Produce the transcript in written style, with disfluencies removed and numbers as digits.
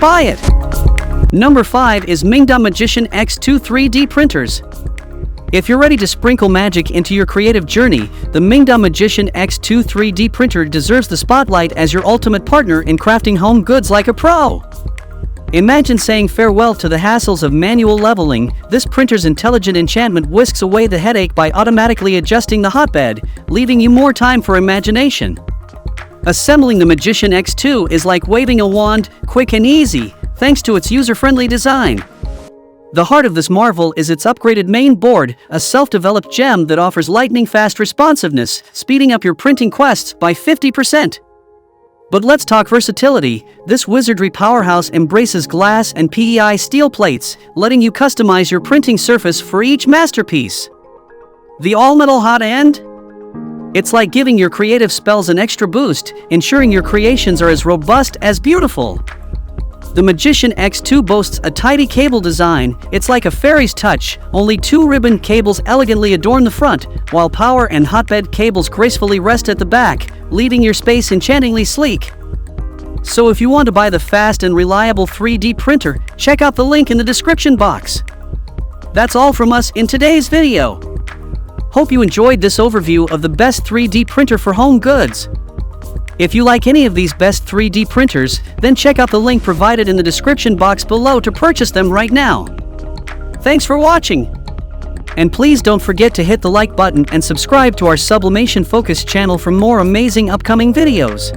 buy it. Number 5 is Mingda Magician X2 3D printers. If you're ready to sprinkle magic into your creative journey, the Mingda Magician X2 3D printer deserves the spotlight as your ultimate partner in crafting home goods like a pro. Imagine saying farewell to the hassles of manual leveling. This printer's intelligent enchantment whisks away the headache by automatically adjusting the hotbed, leaving you more time for imagination. Assembling the Magician X2 is like waving a wand, quick and easy, thanks to its user-friendly design. The heart of this marvel is its upgraded main board, a self-developed gem that offers lightning-fast responsiveness, speeding up your printing quests by 50%. But let's talk versatility. This wizardry powerhouse embraces glass and PEI steel plates, letting you customize your printing surface for each masterpiece. The all-metal hotend? It's like giving your creative spells an extra boost, ensuring your creations are as robust as beautiful. The Magician X2 boasts a tidy cable design. It's like a fairy's touch. Only 2 ribbon cables elegantly adorn the front, while power and hotbed cables gracefully rest at the back, leaving your space enchantingly sleek. So if you want to buy the fast and reliable 3D printer, check out the link in the description box. That's all from us in today's video. Hope you enjoyed this overview of the best 3D printer for home goods. If you like any of these best 3D printers, then check out the link provided in the description box below to purchase them right now. Thanks for watching! And please don't forget to hit the like button and subscribe to our Sublimation Focus channel for more amazing upcoming videos.